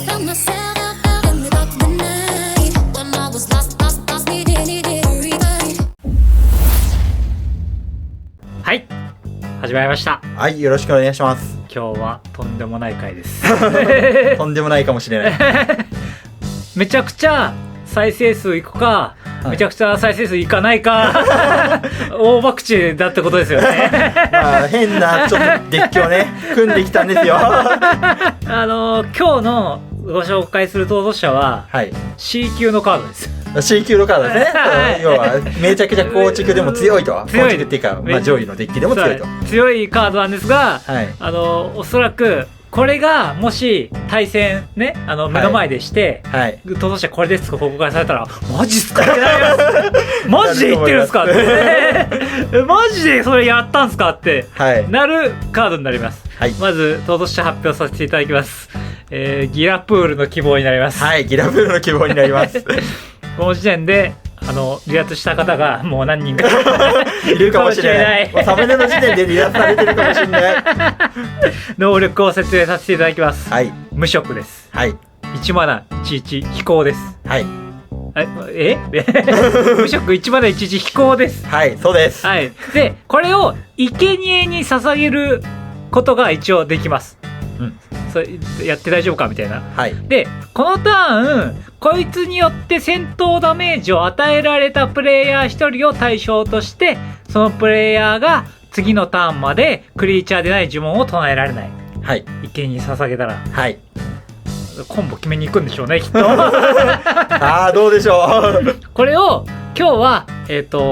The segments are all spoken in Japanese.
found myself in the dark of the night when I was lost, needed a revive. はい、始まりました。はい、よろしくお願いします。今日はとんでもない回ですとんでもないかもしれないめちゃくちゃ再生数いくか、はい、めちゃくちゃ再生数いかないか大博打だってことですよねまあ変なちょっとデッキをね組んできたんですよ今日のご紹介する逃走者は、はい、C 級のカードです。 C 級のカードですねはい、要はめちゃくちゃ構築でも強いと強い構築っていうか、まあ、上位のデッキでも強いと強いカードなんですが、はい、おそらくこれがもし対戦ね目の前でして、はい、逃走者これですと報告されたらマジっすかってなりますマジで言ってるんすかってマジでそれやったんすかって、はい、なるカードになります、はい、まず逃走者発表させていただきます。ギラプールの希望になります。はい、ギラプールの希望になりますこの時点で離脱した方がもう何人かいるかもしれないサムネの時点で離脱されてるかもしれない能力を説明させていただきます、はい、無色です、はい、1マナ11飛行です、はい、無色1マナ11飛行です。はい、そうです、はい、でこれを生贄に捧げることが一応できます。それやって大丈夫かみたいな、はい、でこのターンこいつによって戦闘ダメージを与えられたプレイヤー1人を対象としてそのプレイヤーが次のターンまでクリーチャーでない呪文を唱えられない、はい、生贄に捧げたら、はい、コンボ決めに行くんでしょうねきっとあーどうでしょうこれを今日は、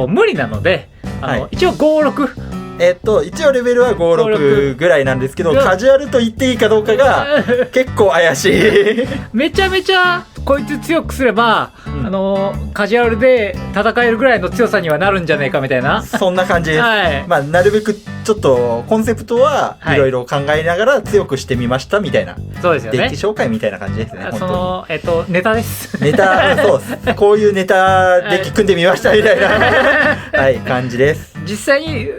無理なのではい、一応56一応レベルは56ぐらいなんですけどカジュアルと言っていいかどうかが結構怪しいめちゃめちゃこいつ強くすれば、カジュアルで戦えるぐらいの強さにはなるんじゃないかみたいなそんな感じです、はい、まあなるべくちょっとコンセプトはいろいろ考えながら強くしてみましたみたいな、そうですよね、デッキ紹介みたいな感じですね。そのネタですネタそうですこういうネタデッキ組んでみましたみたいなはい感じです。実際に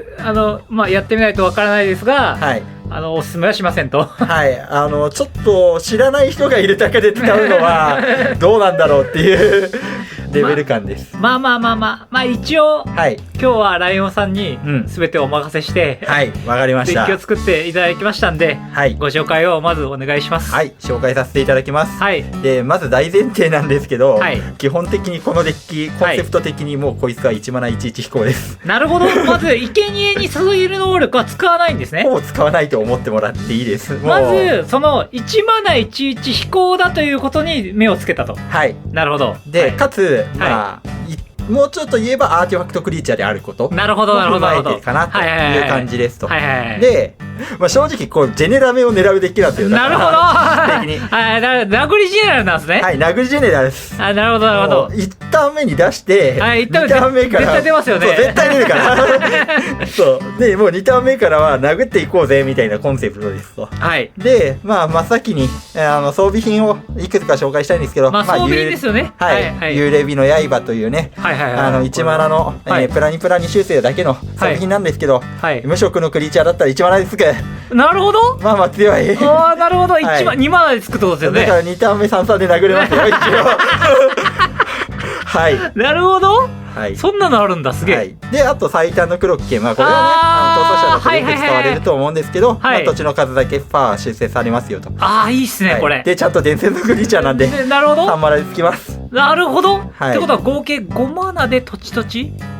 やってみないとわからないですが、はい、おすすめはしませんとはいちょっと知らない人がいるだけで使うのはどうなんだろうっていうレベル感です。まあ一応、はい、今日はライオンさんに全てお任せして、はいわかりました。デッキを作っていただきましたんで、はい、ご紹介をまずお願いします。はい、紹介させていただきます。はい、でまず大前提なんですけど、はい、基本的にこのデッキコンセプト的にもうこいつは1マナ11飛行です。なるほどまず生贄に注げる能力は使わないんですね。もう使わないと思ってもらっていいです。まずその1マナ11飛行だということに目をつけたと。はい、なるほど。で、はい、かつもうちょっと言えばアーティファクトクリーチャーであることなるほど踏まえてかなという感じですと。で、正直こうジェネラメを狙うデッキなんですよ。なるほど殴りジェネラルなんですね。はい、殴りジェネラルです。なるほどなるほど。1ターン目に出して、2ターン目から絶対出ますよね。そう絶対出るからそうでもう2ターン目からは殴っていこうぜみたいなコンセプトですと。はい、で真っ先に装備品をいくつか紹介したいんですけど、装備品ですよね。はい、幽霊火の刃というね、1マナの、プラニプラニ修正だけの装備品なんですけど、無色のクリーチャーだったら1マナでつく。なるほど。まあ強い。ああなるほど。2マナでつくってことですよね。だから2ターン目3ターンで殴れますよ一応はい、なるほど、はい、そんなのあるんだ、すげえ、はい、であと最短のクロッケ、これはね逃走者だとよく使われると思うんですけど、土地の数だけパー修正されますよと。いいっすね、これでちゃんと伝説のクリーチャーなんでなるほど3マナでつきます。なるほど、ってことは合計5マナで土地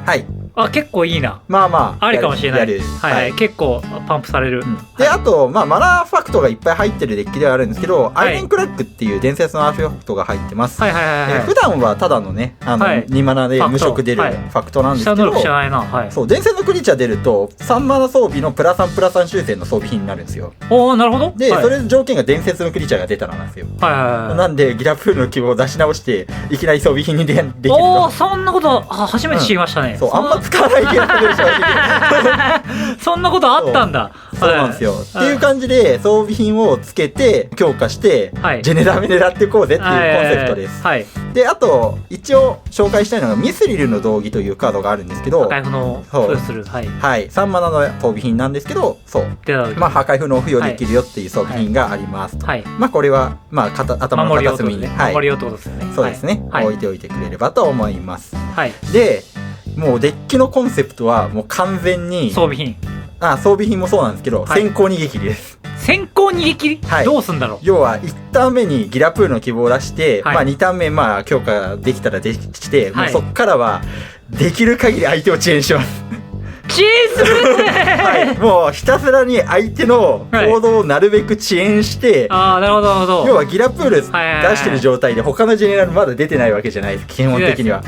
はい、結構いいな。ありかもしれない。はい、結構パンプされる。であとマナーファクトがいっぱい入ってるデッキではあるんですけど、アイレンクラックっていう伝説のアーティファクトが入ってます。普段はただのね2マナで無色出るファクトなんですけど、そう伝説のクリーチャー出ると3マナ装備のプラ3修正の装備品になるんですよ。なるほど。でそれの条件が伝説のクリーチャーが出たらなんですよ。なんでギラプールの希望を出し直していきなり装備品にできると。そんなこと初めて知りましたね。そうあんま使わない気がする正直そんなことあったんだ。そうなんですよ、っていう感じで装備品をつけて強化して、ジェネダメ狙っていこうぜっていうコンセプトです、であと一応紹介したいのがミスリルの道着というカードがあるんですけど、破壊不能付与する、3マナの装備品なんですけど、そうまあ破壊不能付与できるよっていう装備品がありますと、まあこれはまあ頭の片隅に守りよってことですよね。そうですね、置いておいてくれればと思います。でもうデッキのコンセプトはもう完全に装備品、装備品もそうなんですけど、先行逃げ切りです。先行逃げ切り、どうすんだろう。要は1ターン目にギラプールの希望を出して、まあ2ターン目まあ強化できたらできて、もうそっからはできる限り相手を遅延します。遅延するもうひたすらに相手の行動をなるべく遅延して、なるほどなるほど。要はギラプール出してる状態で他のジェネラルまだ出てないわけじゃないです、基本的には。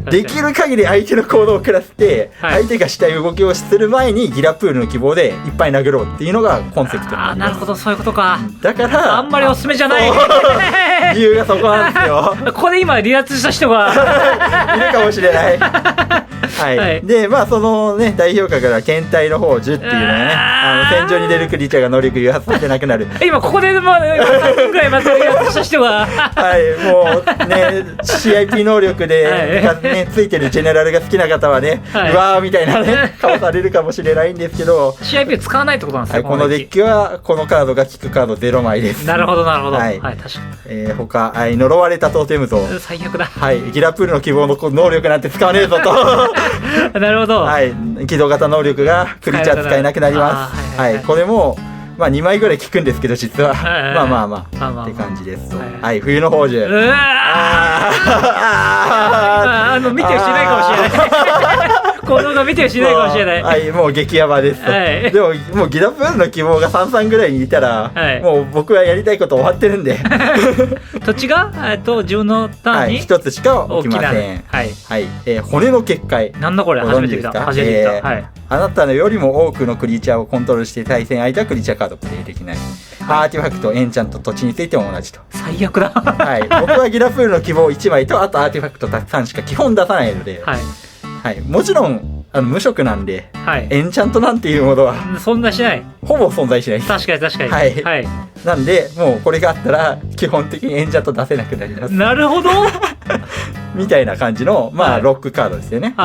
できる限り相手の行動を遅らせて、相手がしたい動きをする前にギラプールの希望でいっぱい殴ろうっていうのがコンセプトになります。なるほど、そういうことか。だからあんまりおすすめじゃない。理由がそこなんですよ。ここで今離脱した人がいるかもしれない。でまあそのね代表格から検体の方10っていうのはね、戦場に出るクリーチャーが能力誘発させなくなる。今ここでまあ3分ぐらいまた離脱した人がもうね CIP 能力でついてるジェネラルが好きな方はね、うわーみたいなね顔されるかもしれないんですけど、 CIP 使わないってことなんですか。このデッキはこのカードが効くカード0枚です。なるほどなるほど。確かに他呪われたトーテム像、最悪だ。ギラプールの希望の能力なんて使わねえぞとなるほど。起動型能力がクリーチャー使えなくなります。これもまあ2枚ぐらい効くんですけど実はまあって感じですと。冬の宝珠、見てる人いないかもしれないこの動画見てる人いないかもしれない。もう激ヤバですと。でももうギラプールの希望が33ぐらいにいたら、もう僕はやりたいこと終わってるんで土地が自分のターンに一つしか起きません。骨の結界、なんだこれ、初めて見た。あなたのよりも多くのクリーチャーをコントロールして対戦相手はクリーチャーカードプレイできない。アーティファクト、エンチャント、土地についても同じと。最悪だ僕はギラプールの希望1枚とあとアーティファクト3しか基本出さないので、もちろん無色なんで、エンチャントなんていうものはそんなしない、ほぼ存在しないです。確かに確かに。なんでもうこれがあったら基本的にエンチャント出せなくなります。なるほどみたいな感じのまあロックカードですよね。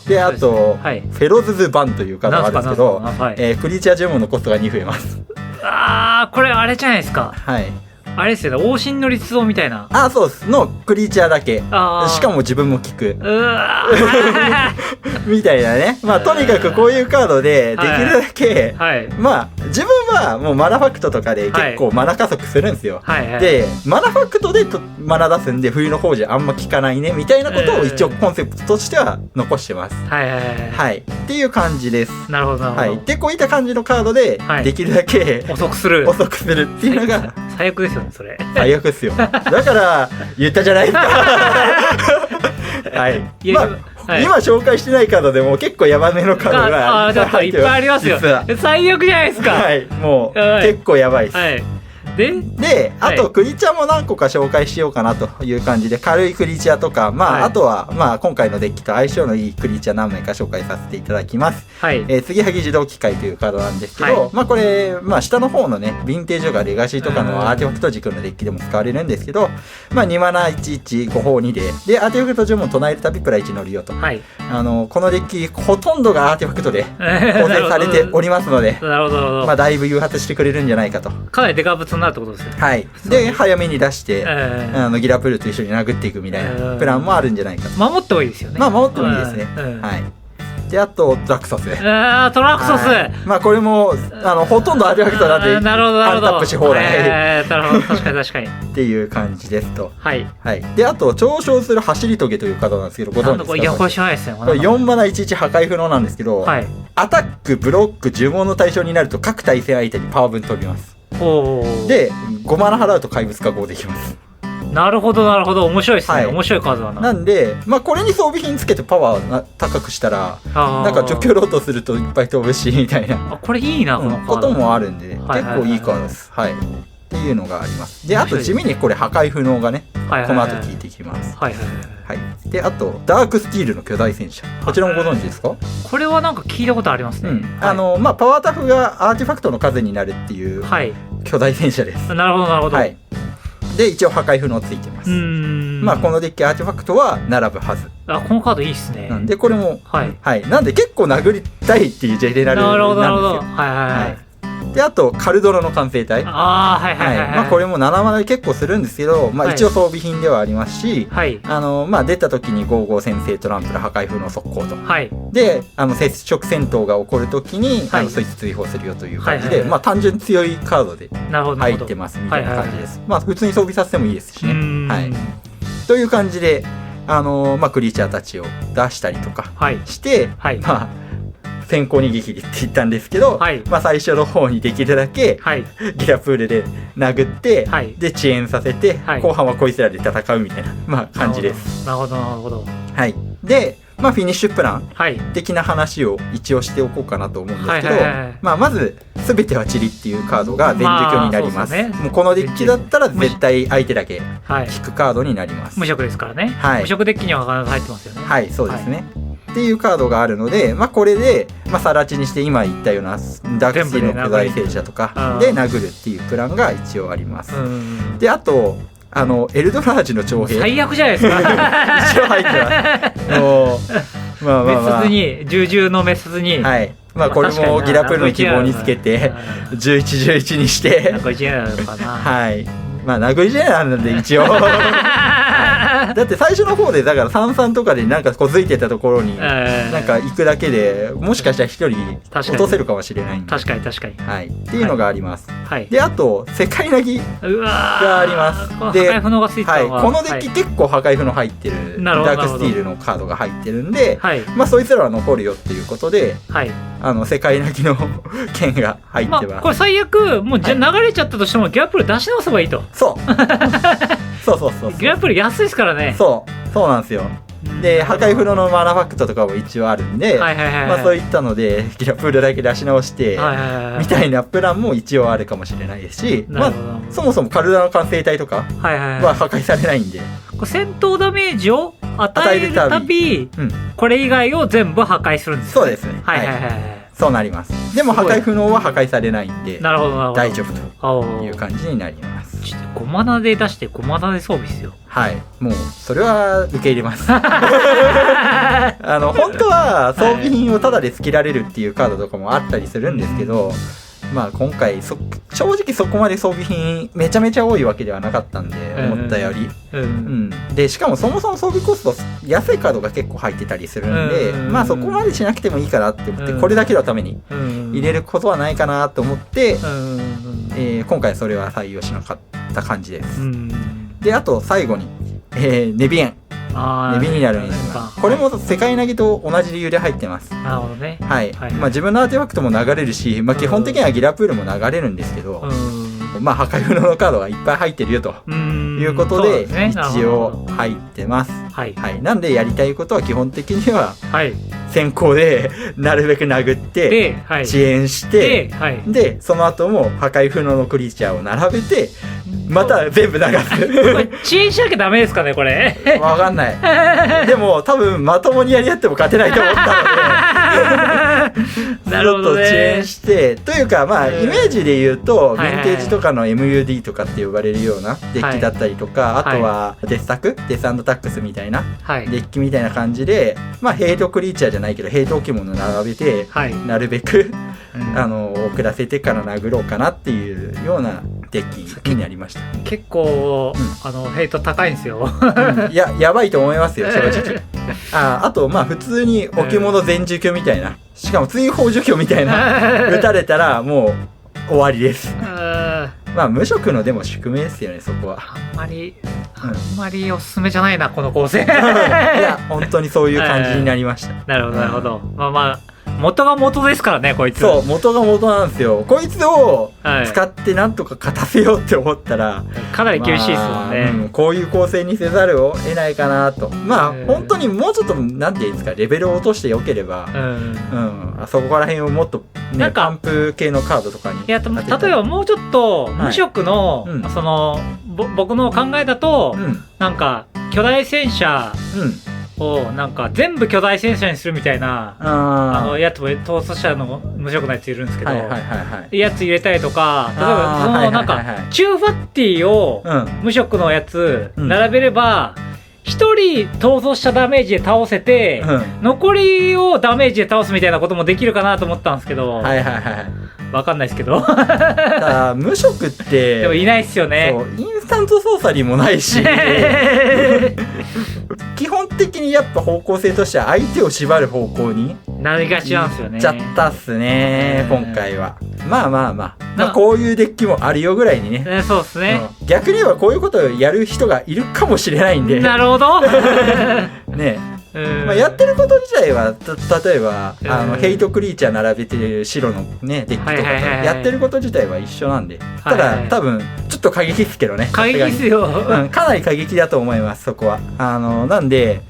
であとフェロズズバンというカードがあるんですけど、クリーチャー呪文のコストが2増えます。これあれじゃないですか。あれですよね、王神の立像みたいな。そうですのクリーチャーだけ、しかも自分も効くみたいなね。まあとにかくこういうカードでできるだけ、まあ自分はもうマナファクトとかで結構マナ加速するんですよ。でマナファクトでマナ出すんで冬の宝珠あんま効かないねみたいなことを一応コンセプトとしては残してます。っていう感じです。なるほどなるほど。でこういった感じのカードでできるだけ遅くするっていうのが最悪ですよね、それ。最悪ですよ。だから言ったじゃないですか。今紹介してないカードでも結構ヤバめのカードがいっぱいありますよ。最悪じゃないですか。もう結構やばいです。であとクリーチャーも何個か紹介しようかなという感じで、軽いクリーチャーとか、あとは今回のデッキと相性のいいクリーチャー何枚か紹介させていただきます。継ぎはぎ自動機械というカードなんですけど、これ下の方のねヴィンテージとかレガシーとかのアーティファクト軸のデッキでも使われるんですけど、2マナ11、5法2でアーティファクト呪文唱えるたびプラ1乗るよと。このデッキほとんどがアーティファクトで構成されておりますのでだいぶ誘発してくれるんじゃないかと。かなりデカブツになるってことですね。で早めに出してギラプールと一緒に殴っていくみたいなプランもあるんじゃないかと。守ってもいいですよね。守ってもいいですね。であとトラクソス、トラクソス、これもほとんどアーティファクトなんでアンタップし放題、なるほど、確かに確かにっていう感じですと。であと上昇する走りトゲというカードなんですけど、ご存知ですか？いやこれ知らないですね。これ4マナ11破壊不能なんですけど、アタックブロック呪文の対象になると各対戦相手にパワー分飛びます。で5マナ払うと怪物化合できます。なるほどなるほど、面白いですね。面白いカードだな。なんでこれに装備品つけてパワー高くしたらなんか除去ロートするといっぱい飛ぶしみたいなこれいいな、このカードこともあるんで、結構いいカードです。っていうのがあります。であと地味にこれ破壊不能がねこの後効いてきます。はい。で、あと、ダークスティールの巨大戦車。こちらもご存知ですか？これはなんか聞いたことありますね。パワータフがアーティファクトの数になるっていう巨大戦車です。なるほど、なるほど。はい。で、一応破壊不能ついてます。このデッキアーティファクトは並ぶはず。このカードいいっすね。なんで、これも、はい。なんで結構殴りたいっていうジェネラルなんですよ。なるほど、なるほど。はい。で、あと、カルドラの完成体。これも7マナで結構するんですけど、一応装備品ではありますし、出た時に55先制トランプル破壊風の速攻と。で、接触戦闘が起こる時に、そいつ追放するよという感じで、単純に強いカードで入ってますみたいな感じです。普通に装備させてもいいですしね。はい。という感じで、クリーチャーたちを出したりとかして、先行逃げ切りって言ったんですけど、最初の方にできるだけ、ギラプールで殴って、で遅延させて、後半はこいつらで戦うみたいな、感じです。なるほど、なるほど。はい。で、フィニッシュプラン的な話を一応しておこうかなと思うんですけど、まず、すべてはチリっていうカードが全除去になります。もうこのデッキだったら絶対相手だけ引くカードになります。無色ですからね。無色デッキには必ず入ってますよね。はい、そうですね。っていうカードがあるので、これで、さらちにして今言ったようなダークスティールの巨大戦車とかで殴るっていうプランが一応あります。で、あと、エルドラージの徴兵。最悪じゃないですか。一応入ってます。滅殺に、重々の滅殺に。はい。これもギラプールの希望につけて、11、11にして。殴り試合なのかな。はい。殴り試合なんで一応。だって最初の方でだから33とかでなんかこづいてたところになんか行くだけでもしかしたら一人落とせるかもしれないんで、確かに確かに、はい、っていうのがあります、はい、であと世界なぎがあります。で破壊不能がついてたのは、このデッキ結構破壊不能入ってる、ダークスティールのカードが入ってるんで、そいつらは残るよっていうことで、世界なぎの剣が入ってます。これ最悪もうじゃ流れちゃったとしてもギラプール出し直せばいいと。そうギラプール安いですからね。そうなんですよ。で破壊不能のマナファクトとかも一応あるんで、そういったのでギラプールだけ出し直してみたいなプランも一応あるかもしれないですし、そもそもカルダの完成体とかは破壊されないんで、戦闘ダメージを与えるたび、これ以外を全部破壊するんですよね。そうですね。そうなります。でも破壊不能は破壊されないんで大丈夫という感じになります。5マナで出して5マナで装備ですよ。はい、もうそれは受け入れます。本当は装備品をタダでつけられるっていうカードとかもあったりするんですけど、今回正直そこまで装備品めちゃめちゃ多いわけではなかったんで、思ったより、でしかもそもそも装備コスト安いカードが結構入ってたりするんで、そこまでしなくてもいいかなって思って、これだけのために入れることはないかなと思って、今回それは採用しなかった感じです。であと最後に、ネビエンネビになるんですが、これも世界投げと同じ理由で入ってます。なるほどね。はい。自分のアーティファクトも流れるし、基本的にはギラプールも流れるんですけど、破壊不能のカードがいっぱい入ってるよということで一応入ってます。はい。なんでやりたいことは基本的には先行でなるべく殴って遅延して、でその後も破壊不能のクリーチャーを並べて。また全部流す。遅延しなきゃダメですかねこれ。わかんない。でも多分まともにやり合っても勝てないと思ったのでなるほどね、ちょっと遅延してというかイメージで言うと、ヴィンテージとかの MUD とかって呼ばれるようなデッキだったりとか、あとはデスタク、デス&タックスみたいなデッキみたいな感じで、ヘイトクリーチャーじゃないけどヘイト置物並べて、なるべく遅らせてから殴ろうかなっていうようなデッキになりました。結構、ヘイト高いんですよ。やばいと思いますよ正直。あと普通に置物全除去みたいな、しかも追放除去みたいな打たれたらもう終わりです。無色のでも宿命ですよねそこは。あんまりおすすめじゃないなこの構成。いや本当にそういう感じになりました。なるほどなるほど。元が元ですからねこいつ。そう元が元なんですよ。こいつを使ってなんとか勝たせようって思ったら、かなり厳しいですもんね、こういう構成にせざるを得ないかなと。本当にもうちょっとなんていうんですか、レベルを落としてよければ、そこら辺をもっとねパンプ系のカードとかに。いや例えばもうちょっと無色の、その僕の考えだと、なんか巨大戦車をなんか全部巨大戦車にするみたいなやつも闘争者の無職なやついるんですけど、やつ入れたりとか、例えばそのなんか中ファッティを無職のやつ並べれば一人逃走者ダメージで倒せて、残りをダメージで倒すみたいなこともできるかなと思ったんですけど、わかんないですけど無職ってでもいないっすよね。インスタント操作にもないし基本的にやっぱ方向性としては相手を縛る方向になりがちなんですよね。ちゃったっすね今回は。まあこういうデッキもあるよぐらいにね。そうですね。逆に言えばこういうことをやる人がいるかもしれないんで。なるほどね。やってること自体は例えばヘイトクリーチャー並べてる白のねデッキとかとやってること自体は一緒なんで、ただ多分ちょっと過激っすけどね。過激っすよかなり過激だと思いますそこは。なんで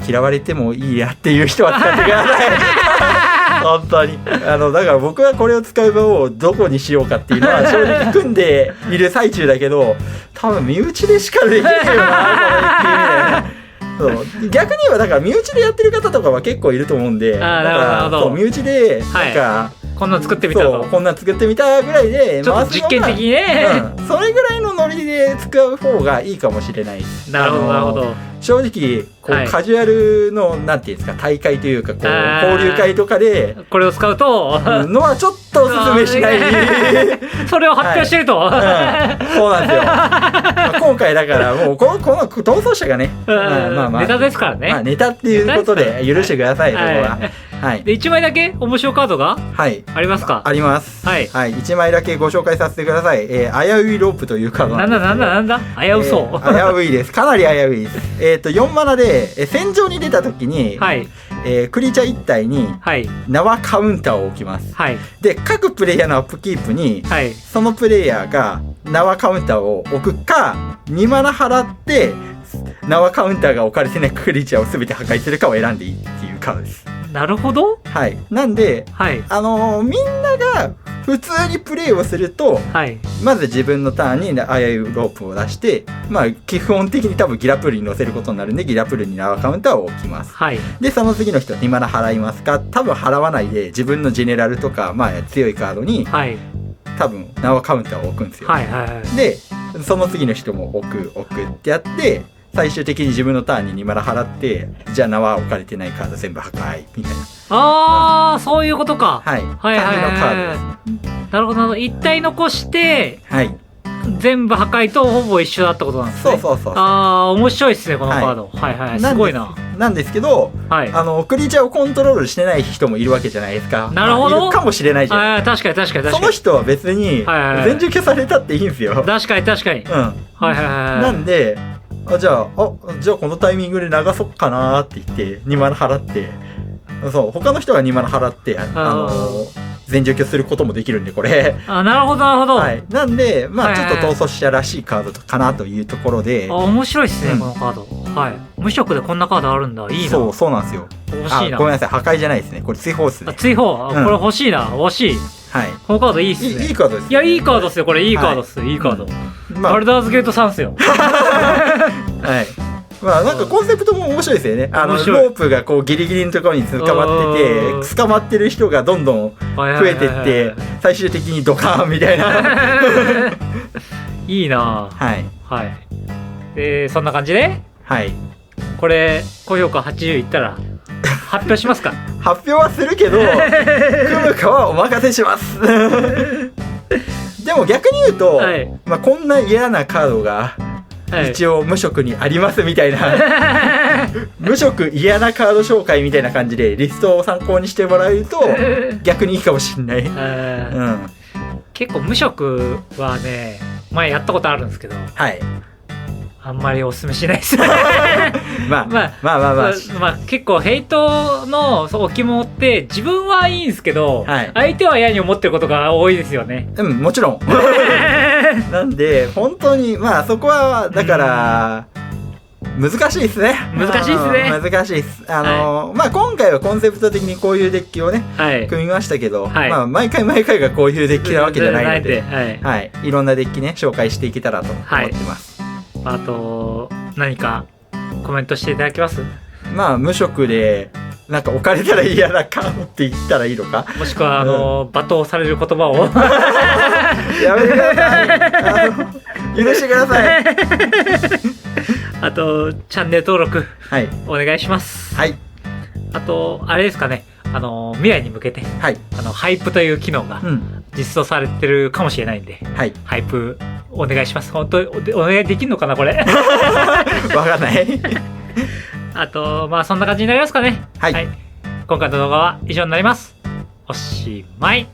嫌われてもいいやっていう人は使ってください本当にだから僕はこれを使う場をどこにしようかっていうのは正直組んでいる最中だけど、多分身内でしかできないよなこのデッキみたいな。そう逆にはだから身内でやってる方とかは結構いると思うんで、身内でなんか、こんな作ってみたと、こんな作ってみたぐらいでちょっと実験的にね、それぐらいのノリで使う方がいいかもしれない。なるほどなるほど。正直カジュアルのなんていうんですか大会というか交流会とかでこれを使うとのはちょっとおすすめしないそれを発表してると、そうなんですよ今回だからもうこの逃走者がねネタですからね。ネタっていうことで許してくださいそこは。で1枚だけ面白カードがありますか？あります。1枚だけご紹介させてください。危ういロープというカードなんだ危うそう、危ういです。かなり危ういです。4マナで戦場に出た時にクリーチャー1体に縄カウンターを置きます。で各プレイヤーのアップキープにそのプレイヤーが縄カウンターを置くか2マナ払って縄カウンターが置かれてないクリーチャーを全て破壊するかを選んでいいっていうカードです。なるほど。なんで、みんなが普通にプレイをすると、まず自分のターンに危ういロープを出して、基本的に多分ギラプルに乗せることになるんでギラプルに縄カウンターを置きます。でその次の人2マナ払いますか？多分払わないで自分のジェネラルとか、強いカードに、多分縄カウンターを置くんですよ。でその次の人も置くってやって最終的に自分のターンに2マナ払ってじゃあ縄置かれてないカード全部破壊みたいな。そういうことか。感じのカードです。なるほど。一体残して全部破壊とほぼ一緒だったことなんですね。そう面白いですねこのカード。すごいな。なんですけど、クリーチャーをコントロールしてない人もいるわけじゃないですか。なるほど。いるかもしれないじゃないですか。確かにその人は別に全除去されたっていいんですよ。確かになんでじゃあこのタイミングで流そっかなって言って2マナ払って他の人が2マナ払って全除去することもできるんでこれ。なるほどなんでちょっと逃走者らしいカードかなというところで。面白いっすねこのカード。無色でこんなカードあるんだ。いいな。そうなんですよ。欲しいな。ごめんなさい破壊じゃないですねこれ追放っすね。追放。これ欲しいな。欲しい。このカードいいっすね。いいカードです。いやいいカードっすよこれ。いいカードっす。いいカード。バルダーズゲート3っすよ。なんかコンセプトも面白いですよね。ロープがこうギリギリのところに捕まってて捕まってる人がどんどん増えてって最終的にドカーンみたいな。いいな。そんな感じでこれ高評価80いったら発表しますか？発表はするけど組むかはお任せしますでも逆に言うと、こんな嫌なカードが一応無色にありますみたいな無色嫌なカード紹介みたいな感じでリストを参考にしてもらえると逆にいいかもしんない。結構無色はね前やったことあるんですけど、あんまりおすすめしないです結構ヘイトの置物って自分はいいんですけど、相手は嫌に思ってることが多いですよね。もちろんなんで本当にそこはだから難しいですね。難しいです。今回はコンセプト的にこういうデッキをね組みましたけど、毎回がこういうデッキなわけじゃないのでいろんなデッキね紹介していけたらと思ってます。あと何かコメントしていただけます？まあ無職でなんか置かれたら嫌な顔って言ったらいいのか、もしくは罵倒される言葉をやめてください、許してくださいあとチャンネル登録、はい、お願いします。はい。あとあれですかね、未来に向けて、はい、ハイプという機能が実装されてるかもしれないんで、はい、ハイプお願いします。本当にお願いできるのかなこれわかんないあとまあそんな感じになりますかね。はい、今回の動画は以上になります。おしまい。